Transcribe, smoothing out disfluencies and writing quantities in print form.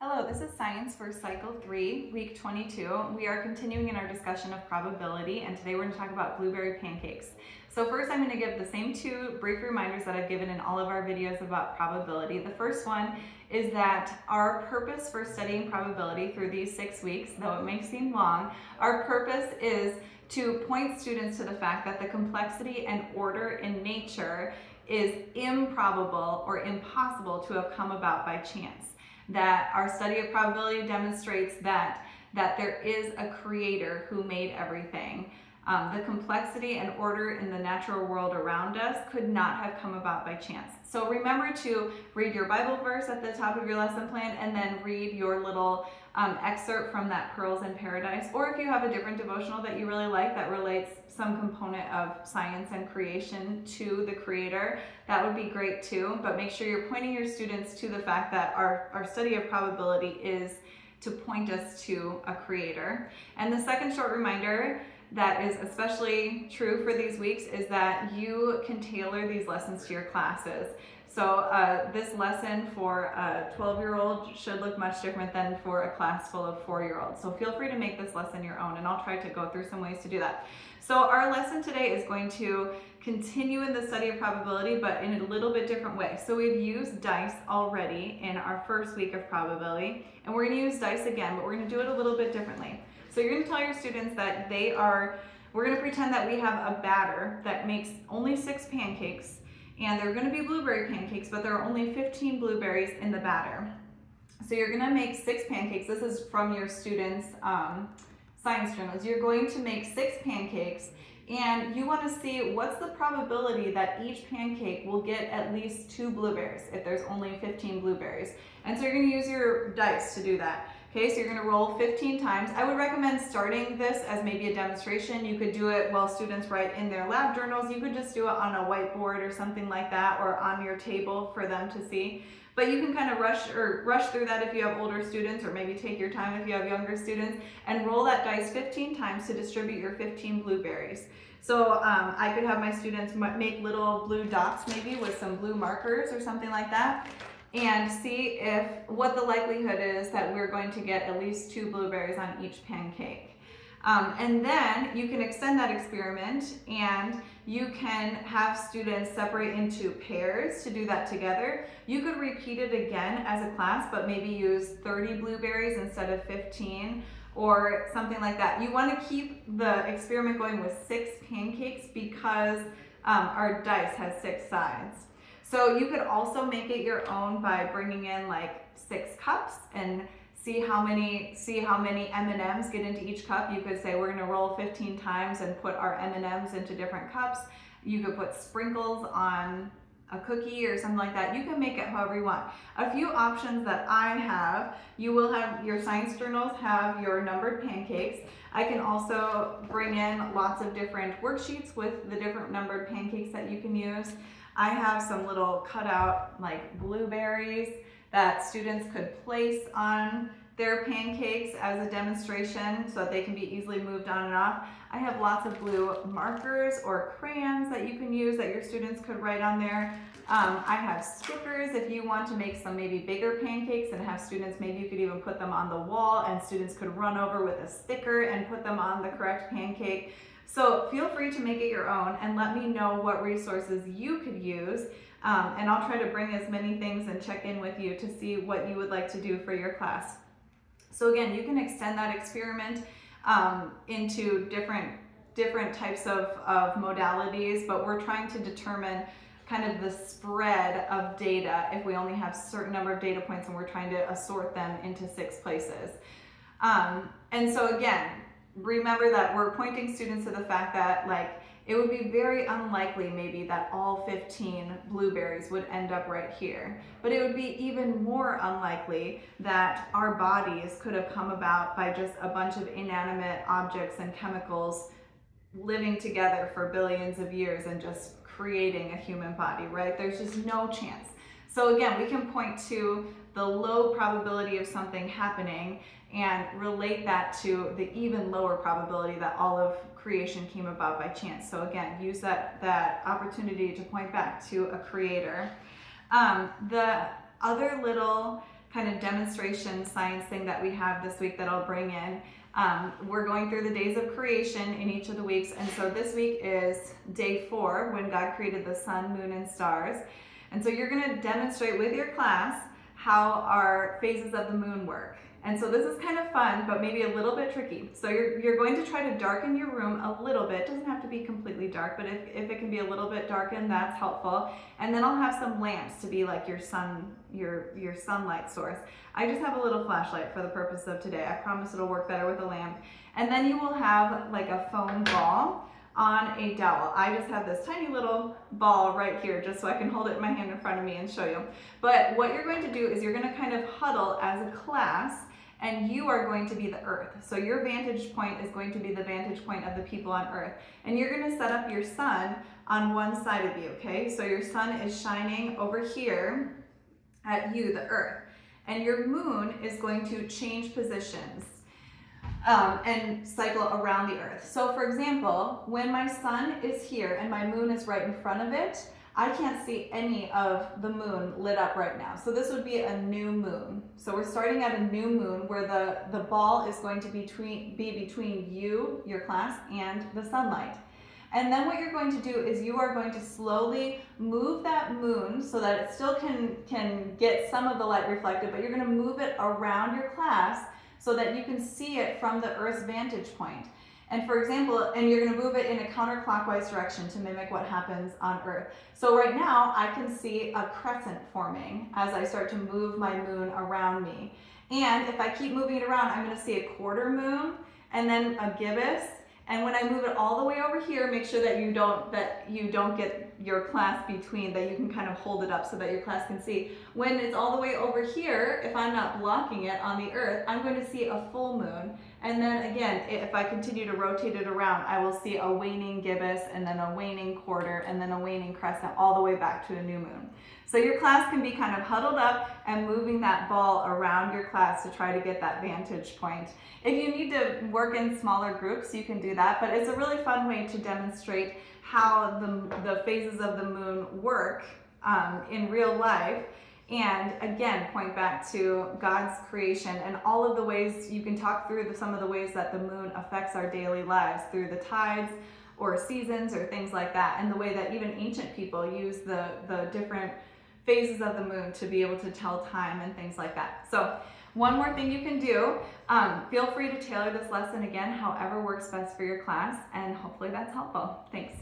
Hello, this is Science for Cycle 3, Week 22. We are continuing in our discussion of probability, and today we're going to talk about blueberry pancakes. So first I'm going to give the same two brief reminders that I've given in all of our videos about probability. The first one is that our purpose for studying probability through these 6 weeks, though it may seem long, our purpose is to point students to the fact that the complexity and order in nature is improbable or impossible to have come about by chance. That our study of probability demonstrates that there is a creator who made everything. The complexity and order in the natural world around us could not have come about by chance. So remember to read your Bible verse at the top of your lesson plan and then read your little excerpt from that Pearls in Paradise. Or if you have a different devotional that you really like that relates some component of science and creation to the creator, that would be great too. But make sure you're pointing your students to the fact that our study of probability is to point us to a creator. And the second short reminder that is especially true for these weeks is that you can tailor these lessons to your classes. So this lesson for a 12-year-old should look much different than for a class full of 4-year-olds. So feel free to make this lesson your own, and I'll try to go through some ways to do that. So our lesson today is going to continue in the study of probability, but in a little bit different way. So we've used dice already in our first week of probability, and we're going to use dice again, but we're going to do it a little bit differently. So you're going to tell your students that we're going to pretend that we have a batter that makes only 6 pancakes, and they're going to be blueberry pancakes, but there are only 15 blueberries in the batter. So you're going to make 6 pancakes. This is from your students' science journals. You're going to make 6 pancakes, and you want to see what's the probability that each pancake will get at least 2 blueberries if there's only 15 blueberries. And so you're going to use your dice to do that. Okay, so you're going to roll 15 times. I would recommend starting this as maybe a demonstration. You could do it while students write in their lab journals. You could just do it on a whiteboard or something like that, or on your table for them to see. But you can kind of rush through that if you have older students, or maybe take your time if you have younger students, and roll that dice 15 times to distribute your 15 blueberries. So I could have my students make little blue dots maybe with some blue markers or something like that, and see what the likelihood is that we're going to get at least 2 blueberries on each pancake. And then you can extend that experiment, and you can have students separate into pairs to do that together. You could repeat it again as a class, but maybe use 30 blueberries instead of 15, or something like that. You want to keep the experiment going with 6 pancakes because our dice has 6 sides. So you could also make it your own by bringing in like 6 cups and see how many M&Ms get into each cup. You could say we're going to roll 15 times and put our M&Ms into different cups. You could put sprinkles on a cookie or something like that. You can make it however you want. A few options that I have: you will have your science journals have your numbered pancakes. I can also bring in lots of different worksheets with the different numbered pancakes that you can use. I have some little cutout like blueberries that students could place on their pancakes as a demonstration so that they can be easily moved on and off. I have lots of blue markers or crayons that you can use that your students could write on there. I have stickers if you want to make some maybe bigger pancakes and have students, maybe you could even put them on the wall and students could run over with a sticker and put them on the correct pancake. So feel free to make it your own and let me know what resources you could use, and I'll try to bring as many things and check in with you to see what you would like to do for your class. So again, you can extend that experiment into different types of modalities, but we're trying to determine kind of the spread of data if we only have a certain number of data points and we're trying to assort them into 6 places. And so again, remember that we're pointing students to the fact that it would be very unlikely maybe that all 15 blueberries would end up right here. But it would be even more unlikely that our bodies could have come about by just a bunch of inanimate objects and chemicals living together for billions of years and just creating a human body, right? There's just no chance. So again, we can point to the low probability of something happening and relate that to the even lower probability that all of creation came about by chance. So again, use that opportunity to point back to a creator. The other little kind of demonstration science thing that we have this week that I'll bring in. We're going through the days of creation in each of the weeks, and so this week is day 4 when God created the sun, moon, and stars. And so you're going to demonstrate with your class how our phases of the moon work. And so this is kind of fun, but maybe a little bit tricky. So you're going to try to darken your room a little bit. It doesn't have to be completely dark, but if it can be a little bit darkened, that's helpful. And then I'll have some lamps to be like your sunlight source. I just have a little flashlight for the purpose of today. I promise it'll work better with a lamp. And then you will have like a foam ball on a dowel. I just have this tiny little ball right here just so I can hold it in my hand in front of me and show you. But what you're going to do is you're going to kind of huddle as a class, and you are going to be the earth. So your vantage point is going to be the vantage point of the people on earth. And you're going to set up your sun on one side of you, okay? So your sun is shining over here at you, the earth. And your moon is going to change positions and cycle around the earth. So for example, when my sun is here and my moon is right in front of it, I can't see any of the moon lit up right now. So this would be a new moon. So we're starting at a new moon where the ball is going to be between you, your class, and the sunlight. And then what you're going to do is you are going to slowly move that moon so that it still can get some of the light reflected, but you're going to move it around your class so that you can see it from the Earth's vantage point. And for example, and you're going to move it in a counterclockwise direction to mimic what happens on Earth. So right now I can see a crescent forming as I start to move my moon around me. And if I keep moving it around, I'm going to see a quarter moon and then a gibbous. And when I move it all the way over here, make sure that you don't get your class between, that you can kind of hold it up so that your class can see. When it's all the way over here, if I'm not blocking it on the earth, I'm going to see a full moon. And then again, if I continue to rotate it around, I will see a waning gibbous and then a waning quarter and then a waning crescent all the way back to a new moon. So your class can be kind of huddled up and moving that ball around your class to try to get that vantage point. If you need to work in smaller groups, you can do that, but it's a really fun way to demonstrate how the phases of the moon work in real life. And again, point back to God's creation and all of the ways you can talk through some of the ways that the moon affects our daily lives through the tides or seasons or things like that, and the way that even ancient people use the different phases of the moon to be able to tell time and things like that. So one more thing you can do, feel free to tailor this lesson again however works best for your class, and hopefully that's helpful. Thanks.